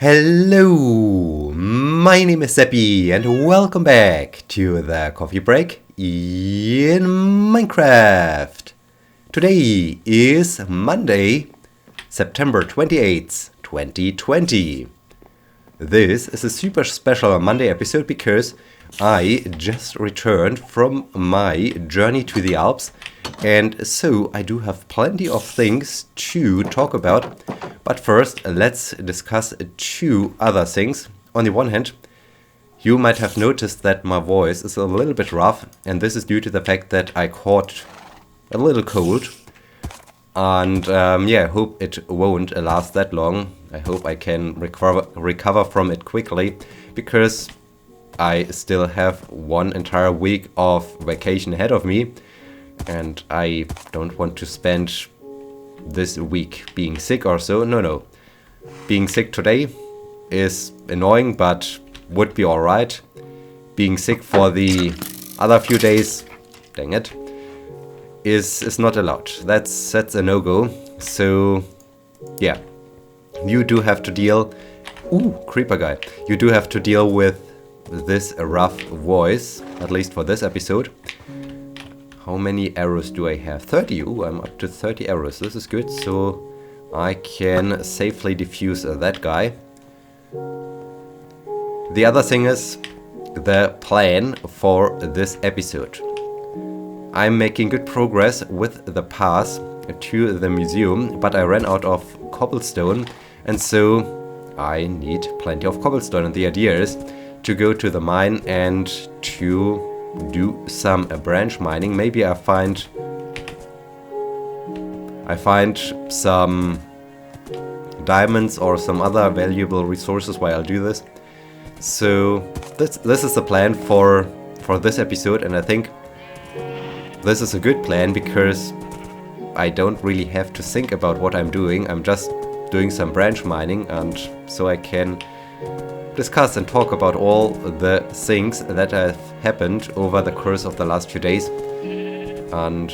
Hello, my name is Sebbi and welcome back to the coffee break in Minecraft. Today is Monday, September 28th, 2020. This is a super special Monday episode because I just returned from my journey to the Alps, and so I do have plenty of things to talk about. But first, let's discuss two other things. On the one hand, you might have noticed that my voice is a little bit rough, and this is due to the fact that I caught a little cold. And I hope it won't last that long. I hope I can recover from it quickly, because I still have one entire week of vacation ahead of me, and I don't want to spend this week being sick or so. No. Being sick today is annoying, but would be alright. Being sick for the other few days, dang it, is not allowed. That's a no-go. So, yeah. You do have to deal... Ooh, creeper guy. You do have to deal with this rough voice, at least for this episode. How many arrows do I have? 30. Ooh, I'm up to 30 arrows. This is good, so I can safely defuse that guy. The other thing is the plan for this episode. I'm making good progress with the path to the museum, but I ran out of cobblestone, and so I need plenty of cobblestone, and the idea is to go to the mine and to do some branch mining. Maybe I find some diamonds or some other valuable resources while I'll do this. So this is the plan for this episode, and I think this is a good plan because I don't really have to think about what I'm doing. I'm just doing some branch mining, and so I can discuss and talk about all the things that have happened over the course of the last few days. And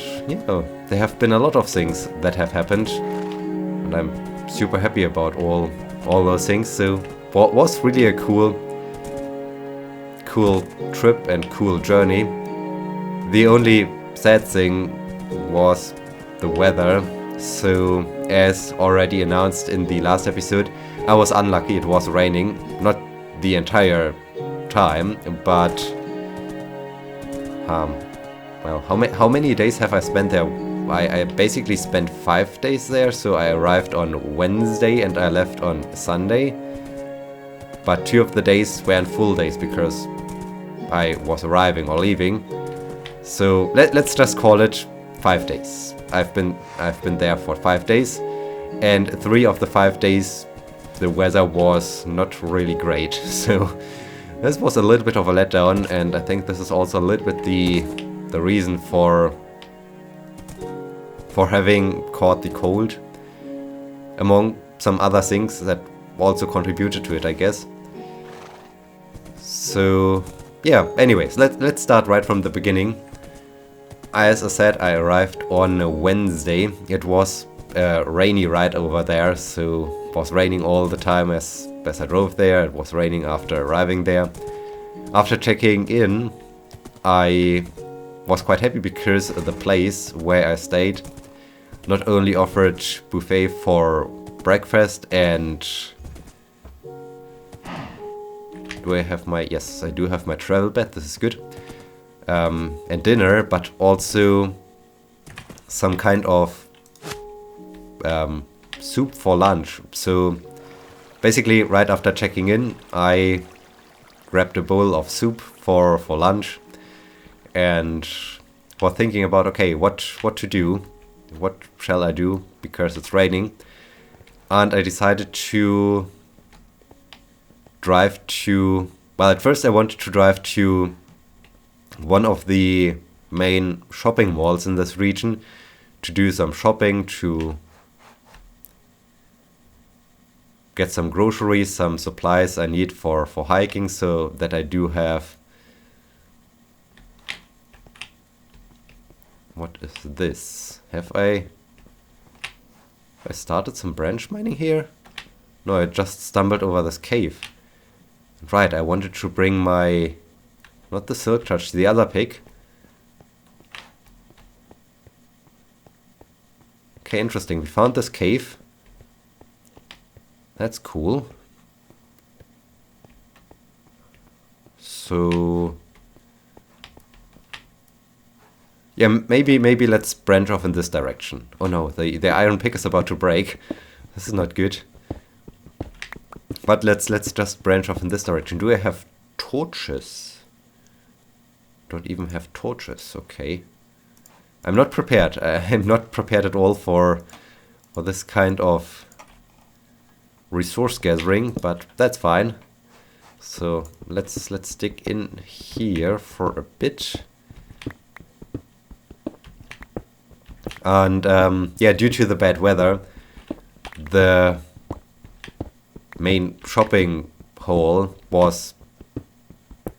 there have been a lot of things that have happened, and I'm super happy about all those things. So what was really a cool trip and cool journey. The only sad thing was the weather. So as already announced in the last episode, I was unlucky. It was raining, not the entire time, but how many days have I spent there? I basically spent 5 days there, so I arrived on Wednesday and I left on Sunday, but 2 of the days were full days because I was arriving or leaving, so let's just call it 5 days. I've been there for 5 days, and 3 of the 5 days the weather was not really great, so this was a little bit of a letdown, and I think this is also a little bit the reason for having caught the cold, among some other things that also contributed to it, I guess. So yeah, anyways, let's start right from the beginning. As I said, I arrived on Wednesday. It was a rainy ride over there, so it was raining all the time as I drove there. It was raining after arriving there. After checking in, I was quite happy because the place where I stayed not only offered buffet for breakfast and... Do I have my... Yes, I do have my travel bed, this is good. And dinner, but also some kind of soup for lunch. So basically right after checking in, I grabbed a bowl of soup for lunch and was thinking about, okay, what to do, what shall I do, because it's raining. And I decided to drive to... Well, at first I wanted to drive to one of the main shopping malls in this region to do some shopping, to get some groceries, some supplies I need for hiking, so that I do have... What is this? Have I started some branch mining here? No, I just stumbled over this cave. Right, I wanted to bring my... Not the silk touch, the other pick. Okay, interesting. We found this cave. That's cool. So... Yeah, maybe let's branch off in this direction. Oh no, the iron pick is about to break. This is not good. But let's just branch off in this direction. Do I have torches? Don't even have torches. Okay. I'm not prepared. I'm not prepared at all for this kind of resource gathering, but that's fine. So let's stick in here for a bit. And yeah, due to the bad weather, the main shopping hall was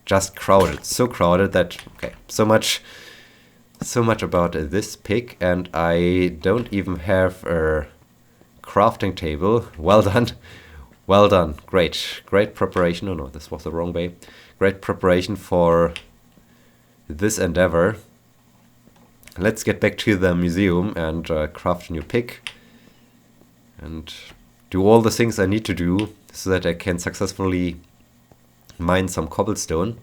just crowded. So crowded that, okay, so much about this pick, and I don't even have a crafting table. Well done. Well done. Great preparation. Oh no, this was the wrong way. Great preparation for this endeavor. Let's get back to the museum and craft a new pick and do all the things I need to do so that I can successfully mine some cobblestone.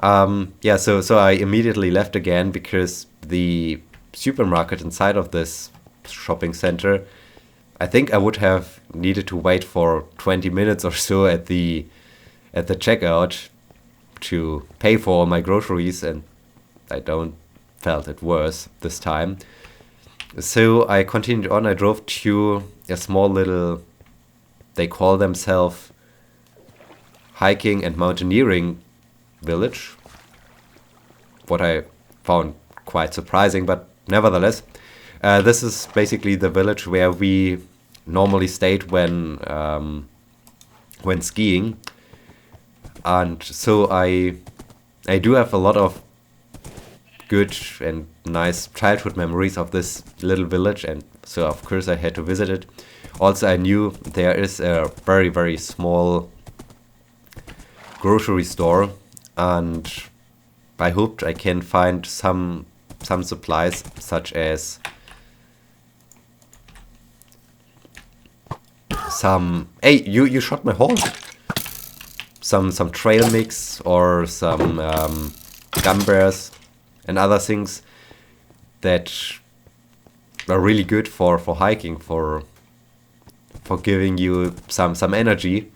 Yeah, so I immediately left again because the supermarket inside of this shopping center, I think I would have needed to wait for 20 minutes or so at the checkout to pay for all my groceries, and I don't felt it worse this time. So I continued on. I drove to a small little, they call themselves hiking and mountaineering village. What I found quite surprising, but nevertheless, this is basically the village where we normally stayed when skiing. And so I do have a lot of good and nice childhood memories of this little village, and so of course I had to visit it. Also, I knew there is a very, very small grocery store, and I hoped I can find some supplies, such as some... Hey, you shot my horse! Some trail mix or some gum bears and other things that are really good for hiking, for giving you some energy.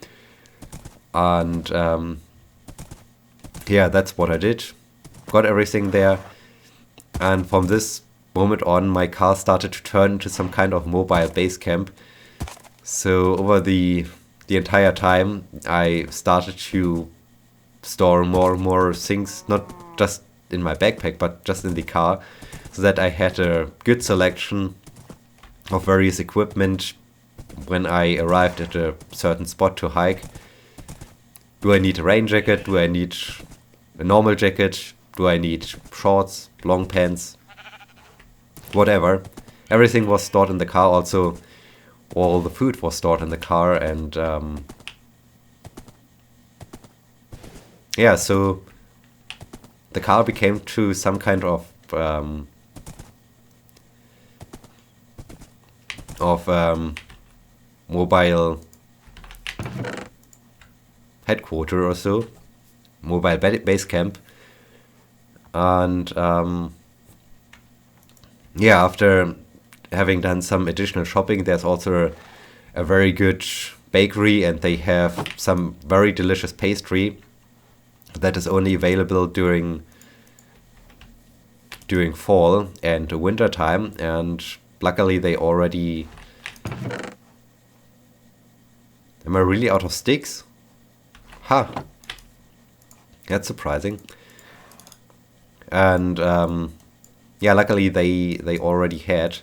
And yeah, that's what I did. Got everything there, and from this moment on, my car started to turn into some kind of mobile base camp. So over the entire time, I started to store more and more things, not just in my backpack, but just in the car, so that I had a good selection of various equipment when I arrived at a certain spot to hike. Do I need a rain jacket? Do I need a normal jacket? Do I need shorts, long pants? Whatever. Everything was stored in the car. Also, all the food was stored in the car, and yeah, so the car became to some kind of mobile headquarter or so, mobile base camp. And yeah, after having done some additional shopping, there's also a very good bakery, and they have some very delicious pastry that is only available during fall and winter time, and luckily they already... Am I really out of sticks? Ha! That's surprising. And yeah, luckily they already had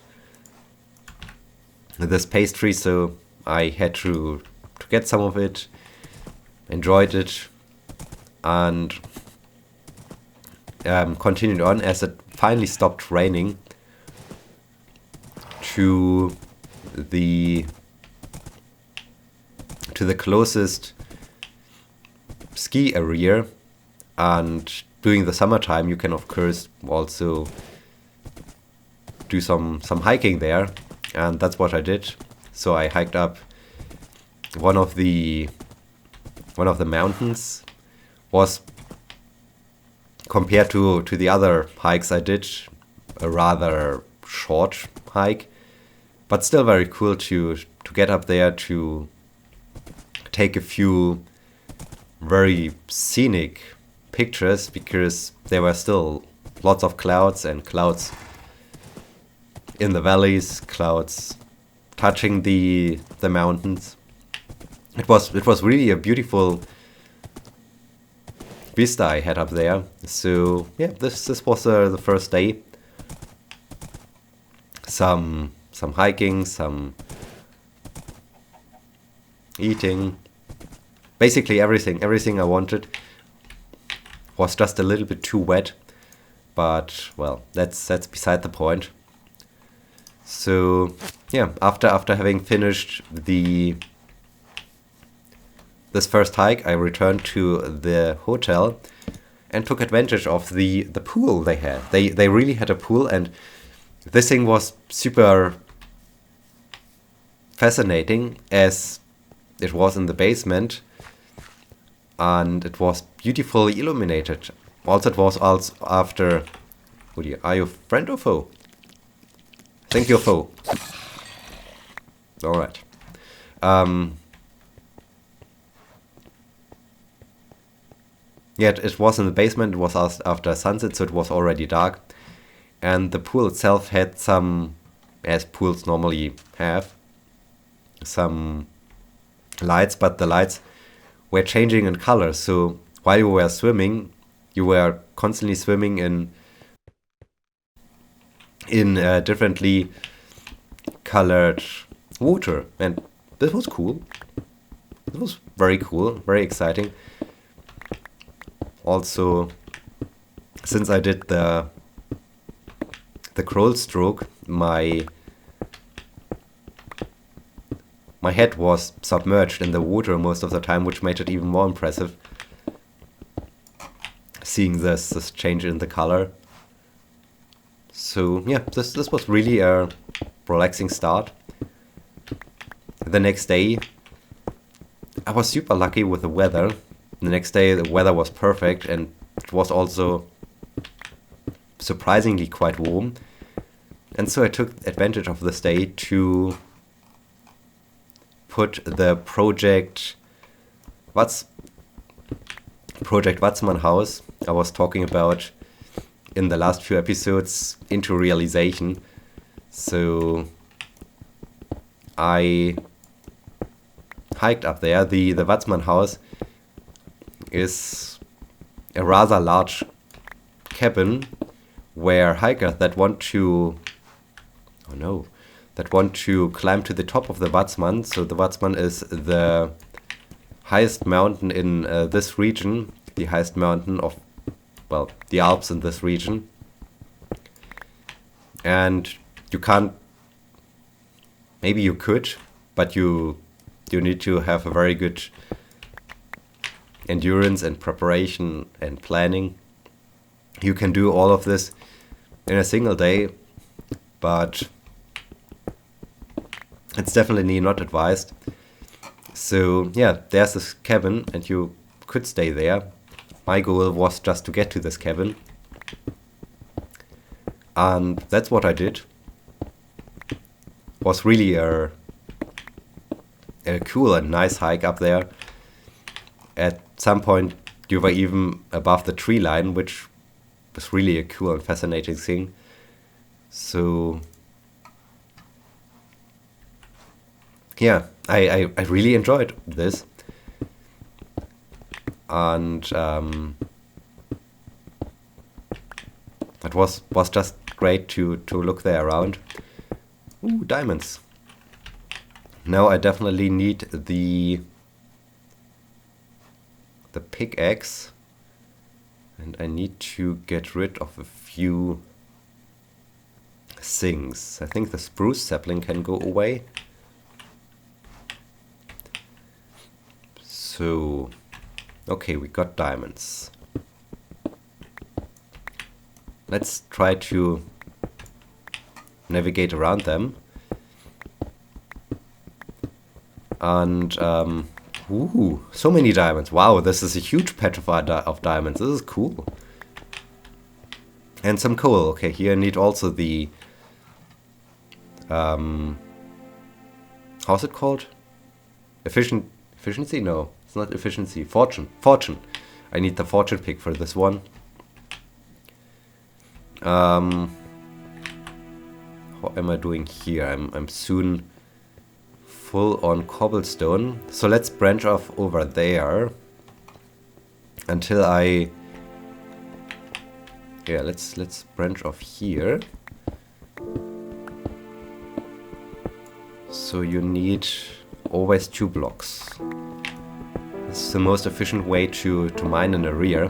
this pastry, so I had to get some of it, enjoyed it, and continued on as it finally stopped raining to the to the closest ski area, and during the summertime you can of course also do some hiking there, and that's what I did. So I hiked up one of the mountains. Was, compared to the other hikes I did, a rather short hike, but still very cool to get up there, to take a few very scenic pictures, because there were still lots of clouds, and clouds in the valleys, clouds touching the mountains. It was really a beautiful vista I had up there. So yeah, this was the first day. Some hiking, some eating, basically everything I wanted. Was just a little bit too wet, but well, that's beside the point. So yeah, after having finished this first hike, I returned to the hotel and took advantage of the pool they had. They really had a pool, and this thing was super fascinating, as it was in the basement and it was beautifully illuminated. Also, it was also after... Are you friend or foe? I think you're foe. Alright. Yeah, it was in the basement. It was after sunset, so it was already dark. And the pool itself had some, as pools normally have, some lights, but the lights were changing in color. So while you were swimming, you were constantly swimming in differently colored water, and this was cool. It was very cool, very exciting. Also, since I did the crawl stroke, my head was submerged in the water most of the time, which made it even more impressive, seeing this change in the color. So yeah, this was really a relaxing start. The next day, I was super lucky with the weather. The next day the weather was perfect, and it was also surprisingly quite warm. And so I took advantage of this day to put the project Watzmannhaus I was talking about in the last few episodes into realization. So I hiked up there. The Watzmannhaus is a rather large cabin where hikers that want to climb to the top of the Watzmann. So the Watzmann is the highest mountain in this region, the highest mountain of, well, the Alps in this region. And you can't, maybe you could, but you need to have a very good endurance and preparation and planning. You can do all of this in a single day, but it's definitely not advised. So yeah, there's this cabin and you could stay there. My goal was just to get to this cabin, and that's what I did. It was really a cool and nice hike up there. At some point you were even above the tree line, which was really a cool and fascinating thing. So yeah, I really enjoyed this, and it was just great to look there around. Ooh, diamonds. Now I definitely need the pickaxe, and I need to get rid of a few things. I think the spruce sapling can go away. So, okay, we got diamonds. Let's try to navigate around them. And, ooh, so many diamonds. Wow, this is a huge patch of diamonds. This is cool. And some coal. Okay, here I need also the... how's it called? Efficiency? No, it's not efficiency. Fortune. I need the fortune pick for this one. How am I doing here? I'm soon full on cobblestone. So let's branch off over there until I... Yeah, let's branch off here. So you need always 2 blocks. This is the most efficient way to mine an area.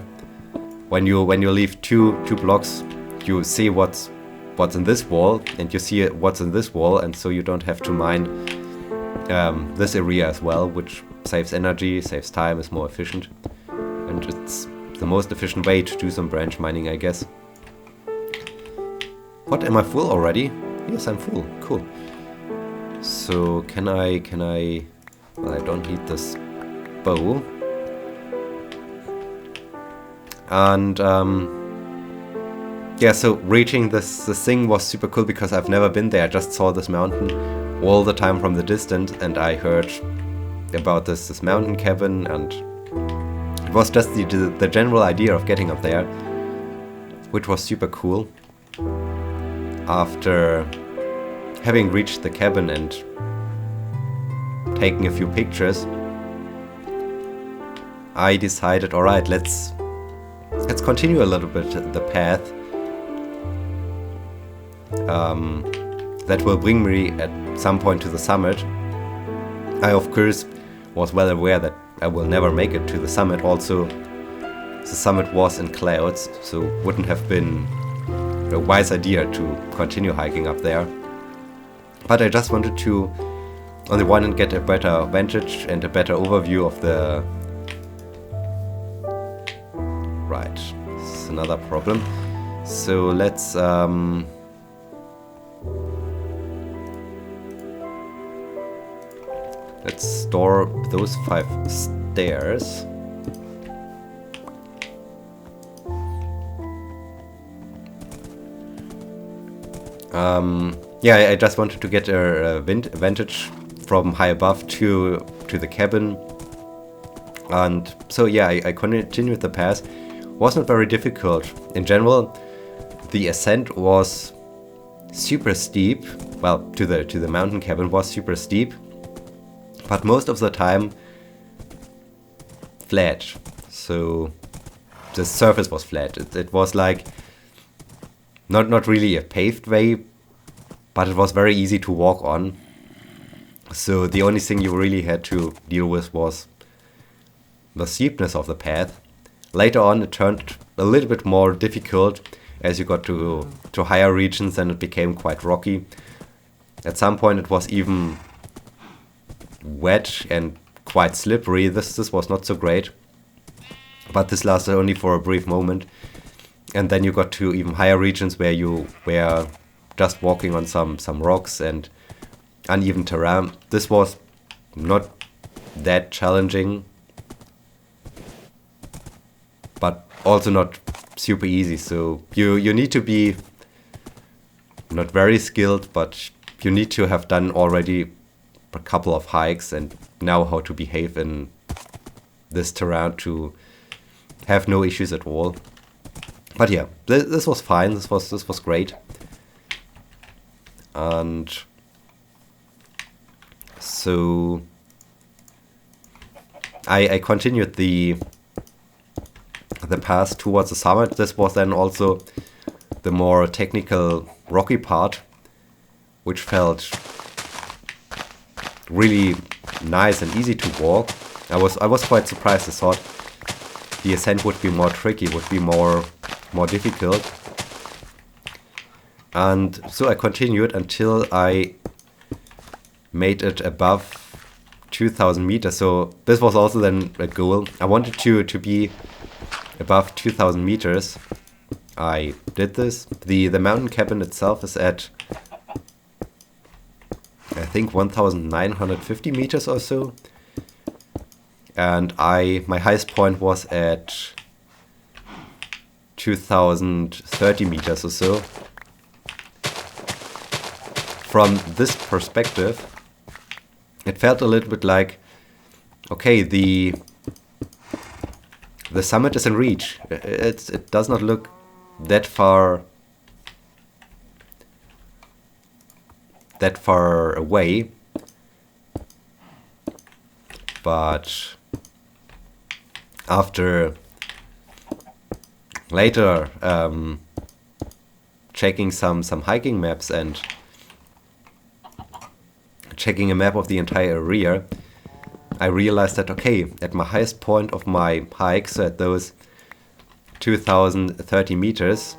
When you leave two blocks, you see what's in this wall, and you see what's in this wall, and so you don't have to mine this area as well, which saves energy, saves time, is more efficient, and it's the most efficient way to do some branch mining, I guess. What, am I full already? Yes, I'm full. Cool. So can I? Well, I don't need this bow. And yeah, so reaching this thing was super cool because I've never been there. I just saw this mountain all the time from the distance, and I heard about this mountain cabin, and it was just the general idea of getting up there, which was super cool. After having reached the cabin and taking a few pictures, I decided, alright, let's continue a little bit the path that will bring me at some point to the summit. I of course was well aware that I will never make it to the summit. Also, the summit was in clouds, so wouldn't have been a wise idea to continue hiking up there. But I just wanted to, on the one hand, get a better vantage and a better overview of the... Right, this is another problem. So let's store those 5 stairs. Yeah, I just wanted to get a vantage from high above to the cabin, and so yeah, I continued the path. Was not very difficult in general. The ascent was super steep. Well, to the mountain cabin was super steep, but most of the time flat. So the surface was flat. It was like not really a paved way, but it was very easy to walk on. So the only thing you really had to deal with was the steepness of the path. Later on it turned a little bit more difficult as you got to higher regions, and it became quite rocky. At some point it was even wet and quite slippery. This was not so great, but this lasted only for a brief moment. And then you got to even higher regions where you were just walking on some rocks and uneven terrain. This was not that challenging, but also not super easy. So you need to be not very skilled, but you need to have done already a couple of hikes and know how to behave in this terrain to have no issues at all. But yeah, this was fine. This was great. And so I continued the path towards the summit. This was then also the more technical rocky part, which felt really nice and easy to walk. I was quite surprised. I thought the ascent would be more tricky, would be more difficult. And so I continued until I made it above 2,000 meters. So this was also then a goal. I wanted to be above 2,000 meters. I did this. The mountain cabin itself is at, I think, 1,950 meters or so. And my highest point was at 2,030 meters or so. From this perspective, it felt a little bit like, okay, the summit is in reach. It does not look that far away, but after later checking some hiking maps and checking a map of the entire area, I realized that, okay, at my highest point of my hike, so at those 2,030 meters,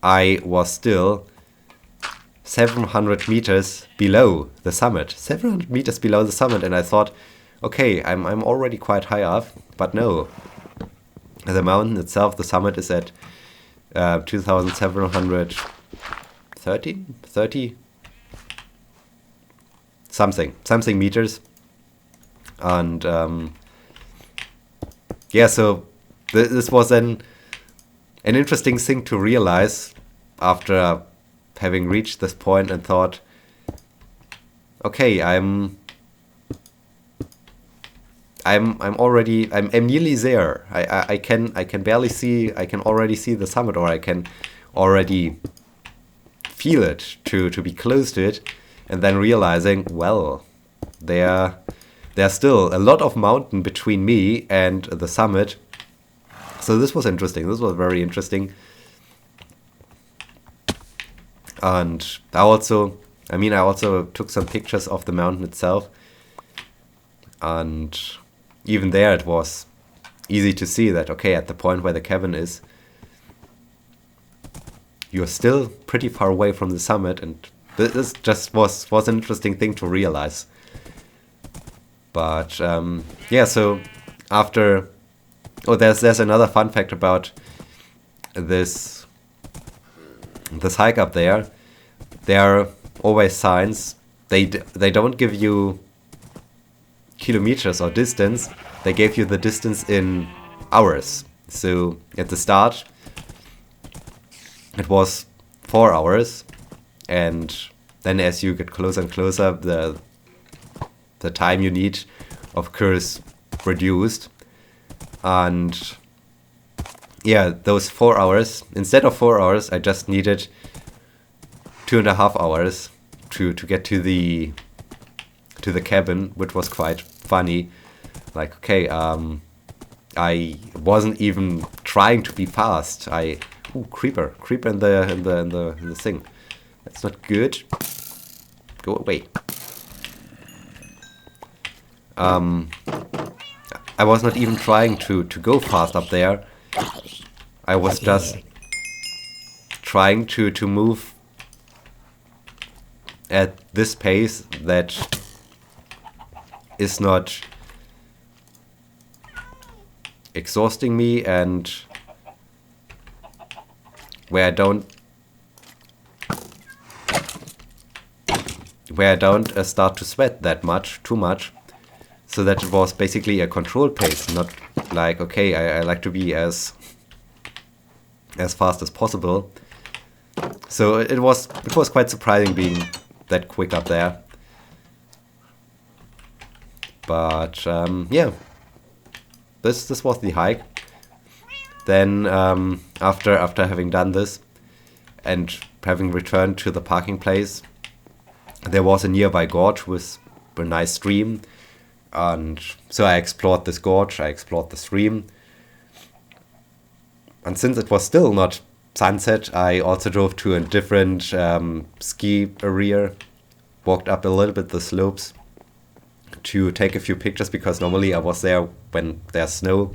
I was still 700 meters below the summit. 700 meters below the summit, and I thought, okay, I'm already quite high up, but no. The mountain itself, the summit is at 2,730 something meters. And yeah, so this was an interesting thing to realize after having reached this point, and thought, okay, I'm nearly there. I can barely see. I can already see the summit, or I can already feel it to be close to it, and then realizing, well, there's still a lot of mountain between me and the summit. So this was interesting. This was very interesting. And I also took some pictures of the mountain itself. And even there it was easy to see that, okay, at the point where the cabin is, you're still pretty far away from the summit, and this just was an interesting thing to realize. But yeah, so after, there's another fun fact about this hike up there. There are always signs. They don't give you kilometers or distance. They gave you the distance in hours. So at the start, it was 4 hours, and then as you get closer and closer, the time you need, of course, reduced. And yeah, those 4 hours, instead of 4 hours, I just needed 2.5 hours to get to the cabin, which was quite funny. Like, okay, I wasn't even trying to be fast. Creeper in the thing. That's not good. Go away. I was not even trying to go fast up there. I was just trying to move at this pace that is not exhausting me, and where I don't start to sweat too much, so that it was basically a controlled pace, not like, okay, I like to be as fast as possible. So it was quite surprising being that quick up there. But yeah, this was the hike. Then after having done this and having returned to the parking place, there was a nearby gorge with a nice stream, and so I explored this gorge, I explored the stream. And since it was still not sunset, I also drove to a different ski area, walked up a little bit the slopes to take a few pictures, because normally I was there when there's snow.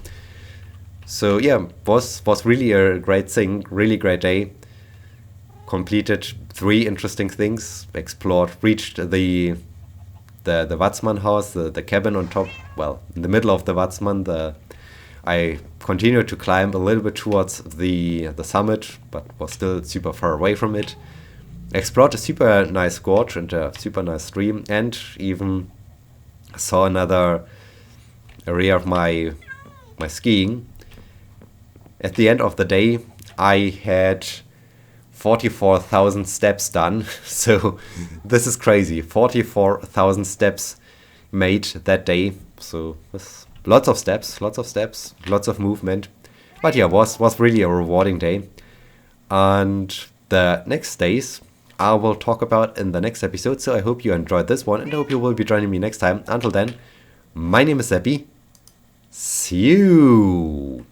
So yeah, was really a great thing, really great day. Completed 3 interesting things, reached the the Watzmannhaus, the cabin on top, well, in the middle of the Watzmann. I continued to climb a little bit towards the summit, but was still super far away from it. Explored a super nice gorge and a super nice stream, and even saw another area of my skiing. At the end of the day, I had 44,000 steps done. So this is crazy. 44,000 steps made that day. So with lots of steps, lots of movement. But yeah, was really a rewarding day. And the next days I will talk about in the next episode. So I hope you enjoyed this one, and I hope you will be joining me next time. Until then, my name is Sebbi. See you.